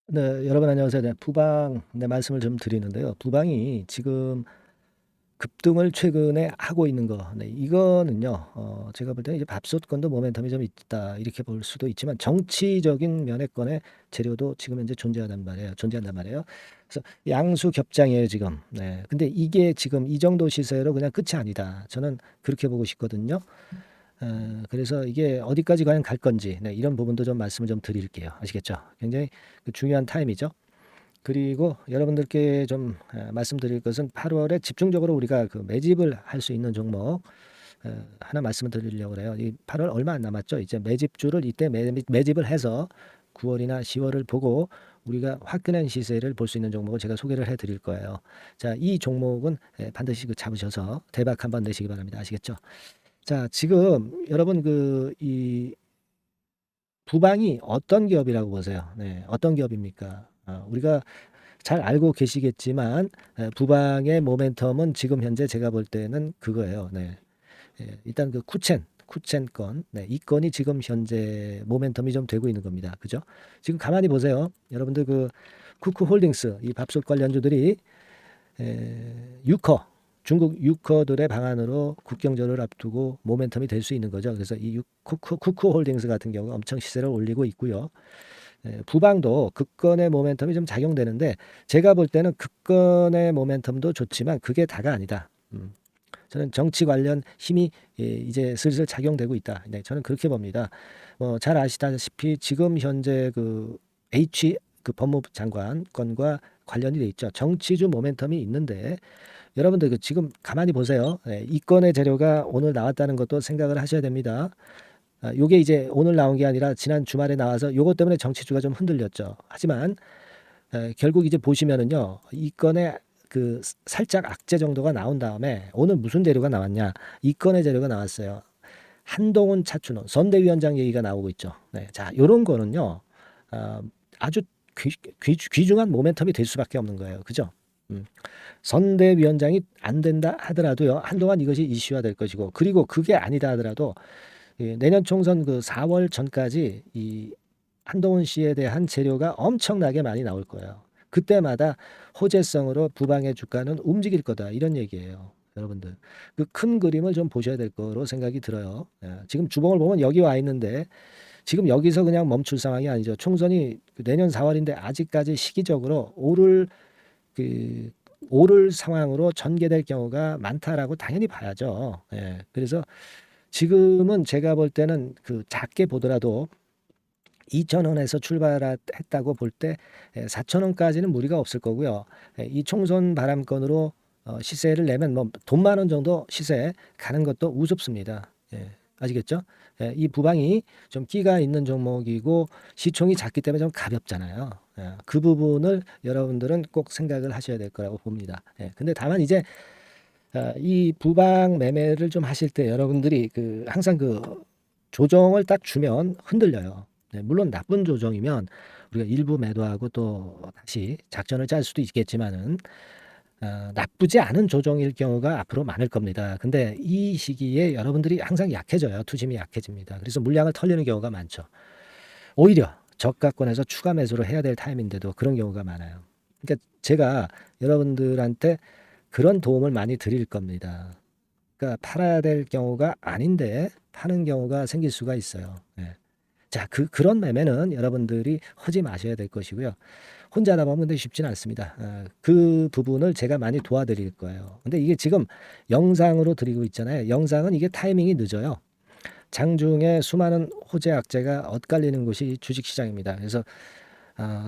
네, 여러분 안녕하세요. 네, 부방 말씀을 좀 드리는데요. 부방이 지금 급등을 최근에 하고 있는 거. 네, 이거는요. 제가 볼 때는 이제 밥솥건도 모멘텀이 좀 있다 이렇게 볼 수도 있지만 정치적인 면에건의 재료도 지금 현재 존재한단 말이에요. 그래서 양수 겹장이에요 지금. 네, 근데 이게 지금 이 정도 시세로 그냥 끝이 아니다. 저는 그렇게 보고 싶거든요. 그래서 이게 어디까지 과연 갈 건지, 네, 이런 부분도 좀 말씀을 좀 드릴게요. 아시겠죠? 굉장히 그 중요한 타임이죠. 그리고 여러분들께 좀 말씀드릴 것은 8월에 집중적으로 우리가 그 매집을 할 수 있는 종목 하나 말씀을 드리려고 그래요. 이 8월 얼마 안 남았죠. 이제 매집주를 이때 매집을 해서 9월이나 10월을 보고 우리가 화끈한 시세를 볼 수 있는 종목을 제가 소개를 해 드릴 거예요. 자, 이 종목은 반드시 그 잡으셔서 대박 한번 내시기 바랍니다. 아시겠죠? 자, 지금 여러분 이 부방이 어떤 기업이라고 보세요? 네, 어떤 기업입니까? 우리가 잘 알고 계시겠지만 부방의 모멘텀은 지금 현재 제가 볼 때는 그거예요. 네, 일단 그 쿠첸 건, 네, 이 건이 지금 현재 모멘텀이 좀 되고 있는 겁니다. 그죠? 지금 가만히 보세요. 여러분들 그 쿠쿠홀딩스 이 밥솥 관련주들이 유커 중국 유커들의 방안으로 국경절을 앞두고 모멘텀이 될 수 있는 거죠. 그래서 이 쿠쿠홀딩스 같은 경우 엄청 시세를 올리고 있고요. 부방도 극건의 모멘텀이 좀 작용되는데 제가 볼 때는 극건의 모멘텀도 좋지만 그게 다가 아니다. 저는 정치 관련 힘이 이제 슬슬 작용되고 있다. 네, 저는 그렇게 봅니다. 잘 아시다시피 지금 현재 그 H 그 법무부 장관 건과 관련이 돼 있죠. 정치주 모멘텀이 있는데 여러분들 그 지금 가만히 보세요. 이 건의 재료가 오늘 나왔다는 것도 생각을 하셔야 됩니다. 요게 이제 오늘 나온 게 아니라 지난 주말에 나와서 요것 때문에 정치주가 좀 흔들렸죠. 하지만 결국 이제 보시면은요. 이 건에 그 살짝 악재 정도가 나온 다음에 오늘 무슨 재료가 나왔냐? 이 건의 재료가 나왔어요. 한동훈 차춘원 선대위원장 얘기가 나오고 있죠. 네, 자, 요런 거는요. 어, 아주 귀중한 모멘텀이 될 수밖에 없는 거예요. 그죠? 음. 선대위원장이 안 된다 하더라도요. 한동안 이것이 이슈화 될 것이고 그리고 그게 아니다 하더라도 내년 총선 그 4월 전까지 이 한동훈 씨에 대한 재료가 엄청나게 많이 나올 거예요. 그때마다 호재성으로 부방의 주가는 움직일 거다. 이런 얘기예요. 여러분들. 그 큰 그림을 좀 보셔야 될 거로 생각이 들어요. 지금 주봉을 보면 여기 와 있는데 지금 여기서 그냥 멈출 상황이 아니죠. 총선이 내년 4월인데 아직까지 시기적으로 그 오를 상황으로 전개될 경우가 많다라고 당연히 봐야죠. 그래서 지금은 제가 볼 때는 그 작게 보더라도 2,000원에서 출발했다고 볼 때 4,000원까지는 무리가 없을 거고요. 이 총선 바람건으로 시세를 내면 뭐 돈 만 원 정도 시세 가는 것도 우습습니다. 아시겠죠? 이 부방이 좀 끼가 있는 종목이고 시총이 작기 때문에 좀 가볍잖아요. 그 부분을 여러분들은 꼭 생각을 하셔야 될 거라고 봅니다. 근데 다만 이제 이 부방 매매를 좀 하실 때 여러분들이 그 항상 그 조정을 딱 주면 흔들려요. 물론 나쁜 조정이면 우리가 일부 매도하고 또 다시 작전을 짤 수도 있겠지만은 나쁘지 않은 조정일 경우가 앞으로 많을 겁니다. 근데 이 시기에 여러분들이 항상 약해져요. 투심이 약해집니다. 그래서 물량을 털리는 경우가 많죠. 오히려 저가권에서 추가 매수를 해야 될 타임인데도 그런 경우가 많아요. 그러니까 제가 여러분들한테 그런 도움을 많이 드릴 겁니다. 그러니까 팔아야 될 경우가 아닌데 파는 경우가 생길 수가 있어요. 자, 그런 매매는 여러분들이 하지 마셔야 될 것이고요. 혼자 하다 보면 근데 쉽지는 않습니다. 그 부분을 제가 많이 도와드릴 거예요. 근데 이게 지금 영상으로 드리고 있잖아요. 영상은 이게 타이밍이 늦어요. 장중에 수많은 호재 악재가 엇갈리는 곳이 주식시장입니다. 그래서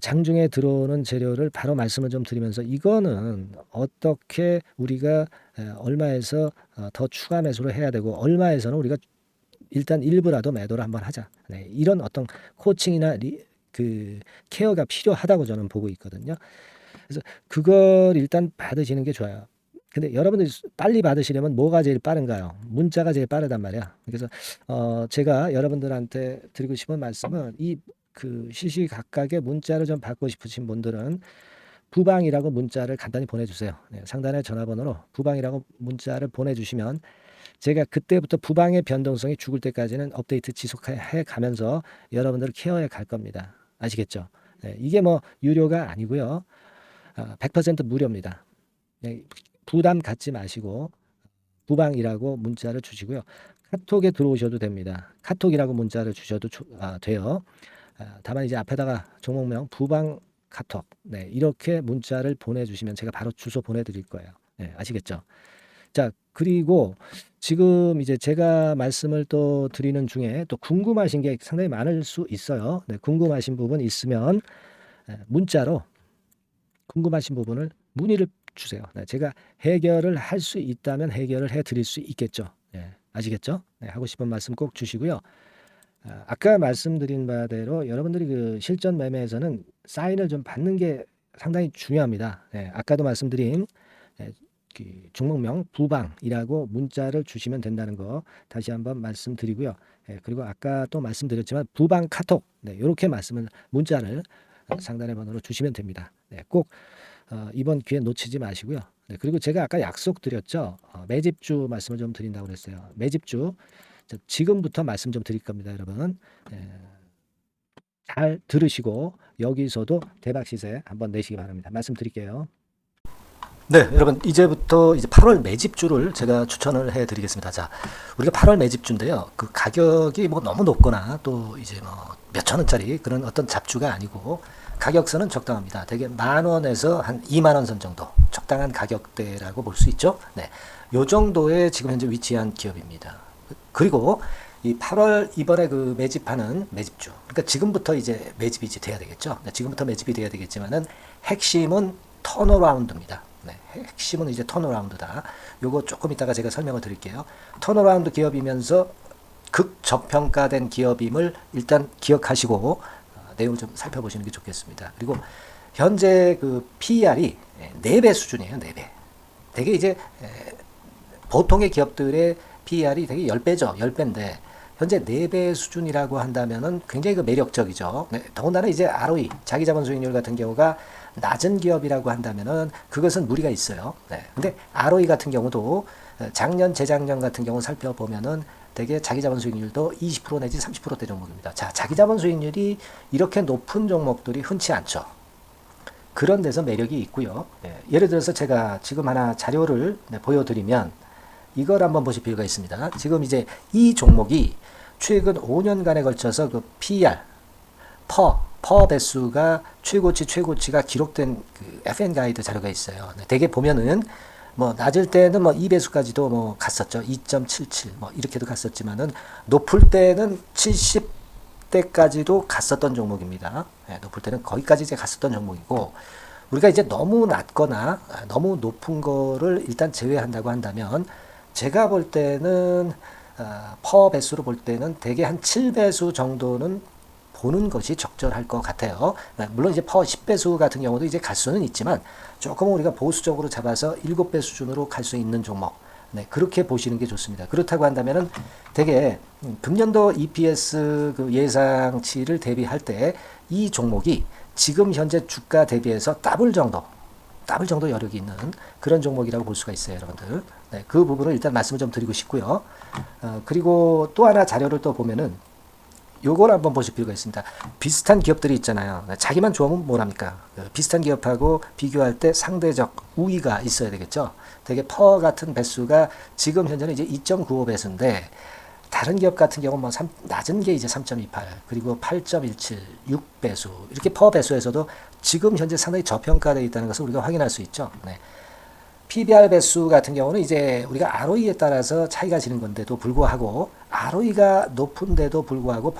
장중에 들어오는 재료를 바로 말씀을 좀 드리면서 이거는 어떻게 우리가 얼마에서 더 추가 매수를 해야 되고 얼마에서는 우리가 일단 일부라도 매도를 한번 하자. 네, 이런 어떤 코칭이나 그 케어가 필요하다고 저는 보고 있거든요. 그래서 그걸 일단 받으시는 게 좋아요. 근데 여러분들이 빨리 받으시려면 뭐가 제일 빠른가요? 문자가 제일 빠르단 말이야. 그래서 제가 여러분들한테 드리고 싶은 말씀은 이 그 시시각각의 문자를 좀 받고 싶으신 분들은 부방이라고 문자를 간단히 보내주세요. 상단의 전화번호로 부방이라고 문자를 보내주시면 제가 그때부터 부방의 변동성이 죽을 때까지는 업데이트 지속해 가면서 여러분들을 케어해 갈 겁니다. 아시겠죠? 네, 이게 뭐 유료가 아니고요. 100% 무료입니다. 네, 부담 갖지 마시고 부방이라고 문자를 주시고요. 카톡에 들어오셔도 됩니다. 카톡이라고 문자를 주셔도 돼요. 다만 이제 앞에다가 종목명 부방 카톡, 네, 이렇게 문자를 보내주시면 제가 바로 주소 보내드릴 거예요. 네, 아시겠죠? 자, 그리고 지금 이제 제가 말씀을 또 드리는 중에 또 궁금하신 게 상당히 많을 수 있어요. 네, 궁금하신 부분 있으면 문자로 궁금하신 부분을 문의를 주세요. 네, 제가 해결을 할 수 있다면 해결을 해 드릴 수 있겠죠. 네, 아시겠죠? 네, 하고 싶은 말씀 꼭 주시고요. 아까 말씀드린 바대로 여러분들이 그 실전 매매에서는 사인을 좀 받는 게 상당히 중요합니다. 네, 아까도 말씀드린 그 종목명 부방이라고 문자를 주시면 된다는 거 다시 한번 말씀드리고요. 그리고 아까 또 말씀드렸지만 부방 카톡, 네, 이렇게 문자를 상단의 번호로 주시면 됩니다. 네, 꼭 이번 기회 놓치지 마시고요. 네, 그리고 제가 아까 약속드렸죠. 매집주 말씀을 좀 드린다고 그랬어요. 매집주 지금부터 말씀 좀 드릴 겁니다, 여러분. 잘 들으시고 여기서도 대박 시세 한번 내시기 바랍니다. 말씀드릴게요. 네, 여러분 이제부터 이제 8월 매집주를 제가 추천을 해드리겠습니다. 자, 우리가 8월 매집주인데요. 그 가격이 뭐 너무 높거나 또 이제 뭐 몇천 원짜리 그런 어떤 잡주가 아니고 가격선은 적당합니다. 대개 10,000원에서 한 20,000원 선 정도 적당한 가격대라고 볼 수 있죠. 네, 요 정도의 지금 현재 위치한 기업입니다. 그리고 이 8월 이번에 그 매집하는 매집주, 그러니까 지금부터 이제 매집이 이제 돼야 되겠죠. 네, 지금부터 매집이 돼야 되겠지만은 핵심은 턴어라운드입니다. 네, 핵심은 이제 턴어라운드다. 요거 조금 이따가 제가 설명을 드릴게요. 턴어라운드 기업이면서 극저평가된 기업임을 일단 기억하시고 내용을 좀 살펴보시는 게 좋겠습니다. 그리고 현재 그 PER이 4배 수준이에요. 4배. 되게 이제 보통의 기업들의 PER이 되게 10배죠. 10배인데 현재 4배 수준이라고 한다면은 굉장히 그 매력적이죠. 네, 더군다나 이제 ROE, 자기자본 수익률 같은 경우가 낮은 기업이라고 한다면은 그것은 무리가 있어요. 네. 근데 ROE 같은 경우도 작년, 재작년 같은 경우 살펴보면은 되게 자기자본 수익률도 20% 내지 30%대 종목입니다. 자, 자기자본 수익률이 이렇게 높은 종목들이 흔치 않죠. 그런 데서 매력이 있고요. 네. 예를 들어서 제가 지금 하나 자료를 보여드리면 이걸 한번 보실 필요가 있습니다. 지금 이제 이 종목이 최근 5년간에 걸쳐서 그 PER, 퍼 배수가 최고치가 기록된 그 FN 가이드 자료가 있어요. 대개 보면은 뭐 낮을 때는 뭐 2배수까지도 뭐 갔었죠. 2.77 뭐 이렇게도 갔었지만은 높을 때는 70대까지도 갔었던 종목입니다. 네, 높을 때는 거기까지 이제 갔었던 종목이고 우리가 이제 너무 낮거나 너무 높은 거를 일단 제외한다고 한다면 제가 볼 때는 퍼 배수로 볼 때는 대개 한 7배수 정도는 보는 것이 적절할 것 같아요. 물론 이제 퍼 10배수 같은 경우도 이제 갈 수는 있지만 조금 우리가 보수적으로 잡아서 7배 수준으로 갈 수 있는 종목. 네, 그렇게 보시는 게 좋습니다. 그렇다고 한다면은 되게 금년도 EPS 그 예상치를 대비할 때 이 종목이 지금 현재 주가 대비해서 더블 정도 여력이 있는 그런 종목이라고 볼 수가 있어요, 여러분들. 네, 그 부분을 일단 말씀을 좀 드리고 싶고요. 그리고 또 하나 자료를 또 보면은 요걸 한번 보실 필요가 있습니다. 비슷한 기업들이 있잖아요. 자기만 좋으면 뭐랍니까? 비슷한 기업하고 비교할 때 상대적 우위가 있어야 되겠죠. 되게 퍼 같은 배수가 지금 현재는 이제 2.95배수인데 다른 기업 같은 경우는 뭐 낮은 게 이제 3.28 그리고 8.17 6배수 이렇게 퍼 배수에서도 지금 현재 상당히 저평가되어 있다는 것을 우리가 확인할 수 있죠. 네. PBR 배수 같은 경우는 이제 우리가 ROE에 따라서 차이가 지는 건데도 불구하고 ROE가 높은데도 불구하고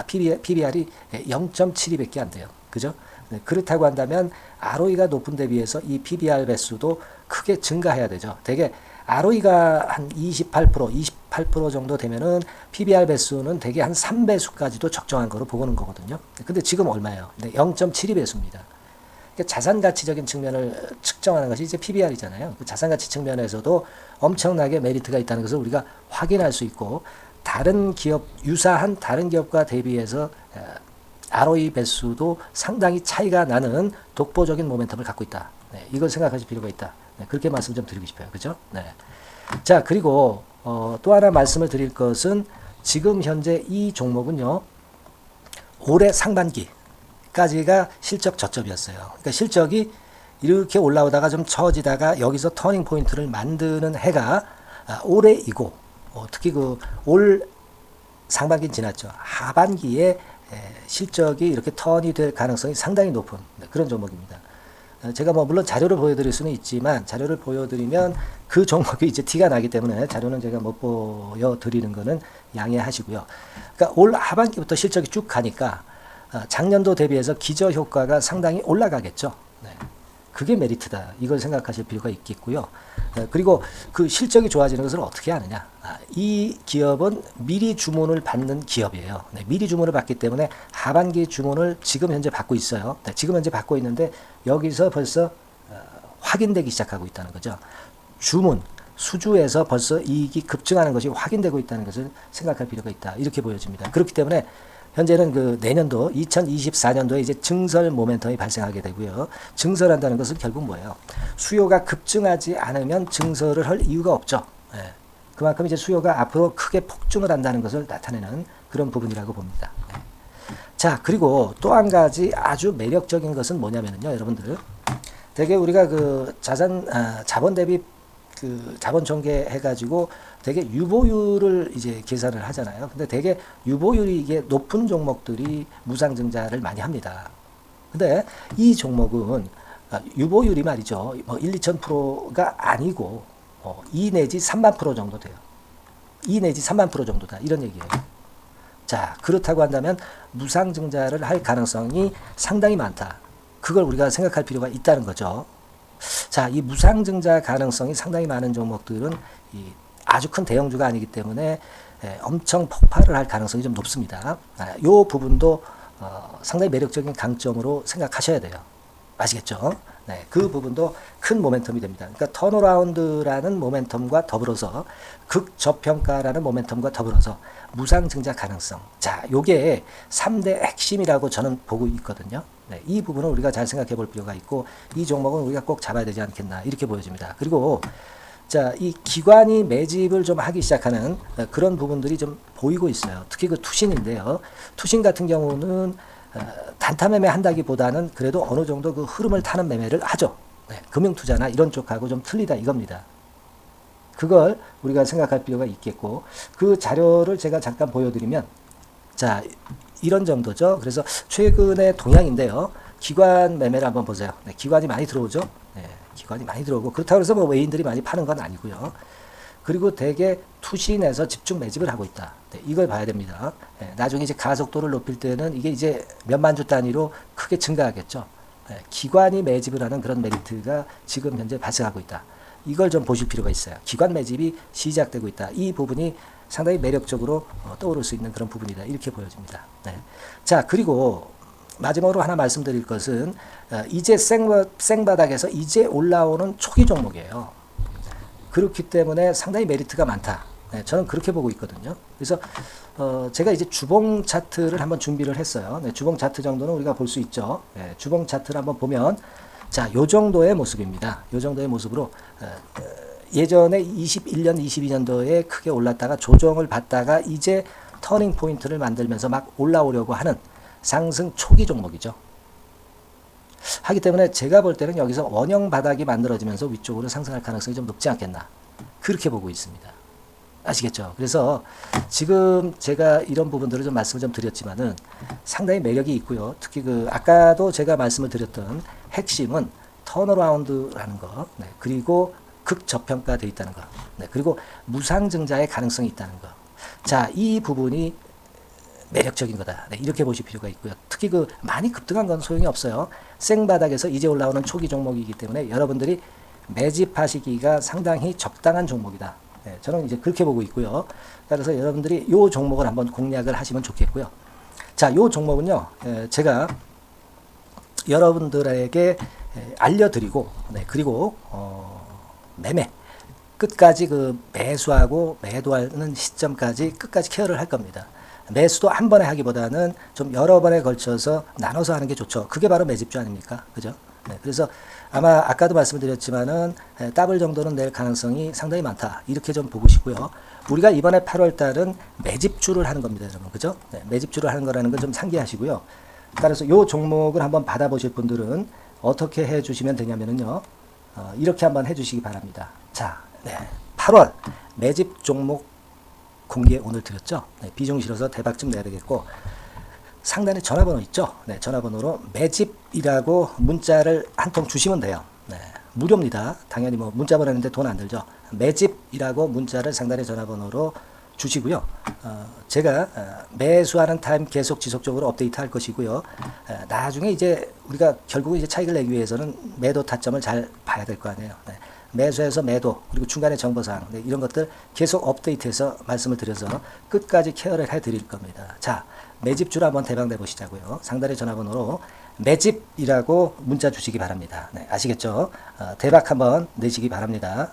PBR이 0.72밖에 안 돼요. 그죠? 네, 그렇다고 한다면 ROE가 높은 데 비해서 이 PBR 배수도 크게 증가해야 되죠. 되게 ROE가 한 28% 정도 되면은 PBR 배수는 되게 한 3배수까지도 적정한 거로 보고는 거거든요. 근데 지금 얼마예요? 네, 0.72배수입니다. 자산 가치적인 측면을 측정하는 것이 이제 PBR이잖아요. 그 자산 가치 측면에서도 엄청나게 메리트가 있다는 것을 우리가 확인할 수 있고 다른 기업 유사한 다른 기업과 대비해서 ROE 배수도 상당히 차이가 나는 독보적인 모멘텀을 갖고 있다. 네, 이걸 생각하실 필요가 있다. 네, 그렇게 말씀 좀 드리고 싶어요. 그죠? 네. 자, 그리고 또 하나 말씀을 드릴 것은 지금 현재 이 종목은요. 올해 상반기 여기까지가 실적 저점이었어요. 그러니까 실적이 이렇게 올라오다가 좀 처지다가 여기서 터닝 포인트를 만드는 해가 올해이고, 특히 그 올 상반기는 지났죠. 하반기에 실적이 이렇게 턴이 될 가능성이 상당히 높은 그런 종목입니다. 제가 뭐 물론 자료를 보여드릴 수는 있지만 자료를 보여드리면 그 종목이 이제 티가 나기 때문에 자료는 제가 못 보여드리는 거는 양해하시고요. 그러니까 올 하반기부터 실적이 쭉 가니까 작년도 대비해서 기저 효과가 상당히 올라가겠죠. 네. 그게 메리트다. 이걸 생각하실 필요가 있겠고요. 그리고 그 실적이 좋아지는 것을 어떻게 아느냐. 이 기업은 미리 주문을 받는 기업이에요. 네, 미리 주문을 받기 때문에 하반기 주문을 지금 현재 받고 있어요. 네, 지금 현재 받고 있는데 여기서 벌써 확인되기 시작하고 있다는 거죠. 주문, 수주에서 벌써 이익이 급증하는 것이 확인되고 있다는 것을 생각할 필요가 있다. 이렇게 보여집니다. 그렇기 때문에 현재는 그 내년도 2024년도에 이제 증설 모멘텀이 발생하게 되고요. 증설한다는 것은 결국 뭐예요? 수요가 급증하지 않으면 증설을 할 이유가 없죠. 예. 그만큼 이제 수요가 앞으로 크게 폭증을 한다는 것을 나타내는 그런 부분이라고 봅니다. 예. 자, 그리고 또 한 가지 아주 매력적인 것은 뭐냐면요, 여러분들. 되게 우리가 그 자본 대비 그 자본 전개해가지고 되게 유보율을 이제 계산을 하잖아요. 근데 되게 유보율이 이게 높은 종목들이 무상증자를 많이 합니다. 근데 이 종목은 유보율이 말이죠. 뭐 1, 2,000%가 아니고 2 내지 3만 프로 정도 돼요. 2 내지 3만 프로 정도다. 이런 얘기예요. 자, 그렇다고 한다면 무상증자를 할 가능성이 상당히 많다. 그걸 우리가 생각할 필요가 있다는 거죠. 자, 이 무상증자 가능성이 상당히 많은 종목들은 아주 큰 대형주가 아니기 때문에 엄청 폭발을 할 가능성이 좀 높습니다. 이 부분도 상당히 매력적인 강점으로 생각하셔야 돼요. 아시겠죠? 네, 그 부분도 큰 모멘텀이 됩니다. 그러니까 턴어라운드라는 모멘텀과 더불어서 극저평가라는 모멘텀과 더불어서 무상증자 가능성. 자, 요게 3대 핵심이라고 저는 보고 있거든요. 네, 이 부분은 우리가 잘 생각해 볼 필요가 있고 이 종목은 우리가 꼭 잡아야 되지 않겠나 이렇게 보여집니다. 그리고 자, 이 기관이 매집을 좀 하기 시작하는 그런 부분들이 좀 보이고 있어요. 특히 그 투신인데요. 투신 같은 경우는 단타 매매 한다기보다는 그래도 어느 정도 그 흐름을 타는 매매를 하죠. 네, 금융투자나 이런 쪽하고 좀 틀리다 이겁니다. 그걸 우리가 생각할 필요가 있겠고 그 자료를 제가 잠깐 보여드리면 자, 이런 정도죠. 그래서 최근의 동향인데요. 기관 매매를 한번 보세요. 네, 기관이 많이 들어오죠. 네, 기관이 많이 들어오고 그렇다고 해서 뭐 외인들이 많이 파는 건 아니고요. 그리고 대개 투신에서 집중 매집을 하고 있다. 네, 이걸 봐야 됩니다. 네, 나중에 이제 가속도를 높일 때는 이게 이제 몇만 주 단위로 크게 증가하겠죠. 네, 기관이 매집을 하는 그런 메리트가 지금 현재 발생하고 있다. 이걸 좀 보실 필요가 있어요. 기관 매집이 시작되고 있다. 이 부분이 상당히 매력적으로 떠오를 수 있는 그런 부분이다. 이렇게 보여집니다. 네. 자, 그리고 마지막으로 하나 말씀드릴 것은 이제 생바닥에서 이제 올라오는 초기 종목이에요. 그렇기 때문에 상당히 메리트가 많다. 네, 저는 그렇게 보고 있거든요. 그래서 제가 이제 주봉 차트를 한번 준비를 했어요. 네, 주봉 차트 정도는 우리가 볼 수 있죠. 네, 주봉 차트를 한번 보면 자, 요 정도의 모습입니다. 요 정도의 모습으로 예전에 21년, 22년도에 크게 올랐다가 조정을 받다가 이제 터닝 포인트를 만들면서 막 올라오려고 하는 상승 초기 종목이죠. 하기 때문에 제가 볼 때는 여기서 원형 바닥이 만들어지면서 위쪽으로 상승할 가능성이 좀 높지 않겠나. 그렇게 보고 있습니다. 아시겠죠? 그래서 지금 제가 이런 부분들을 좀 말씀을 좀 드렸지만은 상당히 매력이 있고요. 특히 그 아까도 제가 말씀을 드렸던 핵심은 턴어라운드라는 거, 네, 그리고 극저평가되어 있다는 거, 네, 그리고 무상증자의 가능성이 있다는 거. 자, 이 부분이 매력적인 거다. 네, 이렇게 보실 필요가 있고요. 특히 그 많이 급등한 건 소용이 없어요. 생바닥에서 이제 올라오는 초기 종목이기 때문에 여러분들이 매집하시기가 상당히 적당한 종목이다. 네, 저는 이제 그렇게 보고 있고요. 따라서 여러분들이 이 종목을 한번 공략을 하시면 좋겠고요. 자, 이 종목은요, 제가 여러분들에게 알려드리고, 네, 그리고 매매 끝까지 그 매수하고 매도하는 시점까지 끝까지 케어를 할 겁니다. 매수도 한 번에 하기보다는 좀 여러 번에 걸쳐서 나눠서 하는 게 좋죠. 그게 바로 매집주 아닙니까? 그죠? 네, 그래서 아마 아까도 말씀드렸지만은 더블 정도는 낼 가능성이 상당히 많다. 이렇게 좀 보고 싶고요. 우리가 이번에 8월 달은 매집주를 하는 겁니다, 여러분. 그죠? 네, 매집주를 하는 거라는 건 좀 상기하시고요. 따라서 이 종목을 한번 받아보실 분들은 어떻게 해주시면 되냐면요. 이렇게 한번 해주시기 바랍니다. 자, 8월 매집 종목 공개 오늘 드렸죠. 비중 실어서 대박좀 내야 되겠고, 상단에 전화번호 있죠. 전화번호로 매집이라고 문자를 한 통 주시면 돼요. 무료입니다. 당연히 뭐 문자 보내는데 돈 안 들죠. 매집이라고 문자를 상단의 전화번호로 주시고요. 제가 매수하는 타임 계속 지속적으로 업데이트 할 것이고요. 나중에 이제 우리가 결국 이제 차익을 내기 위해서는 매도 타점을 잘 봐야 될 거 아니에요. 매수해서 매도, 그리고 중간에 정보사항, 이런 것들 계속 업데이트해서 말씀을 드려서 끝까지 케어를 해 드릴 겁니다. 자, 매집주로 한번 대박 내보시자고요. 상단의 전화번호로 매집이라고 문자 주시기 바랍니다. 아시겠죠? 대박 한번 내시기 바랍니다.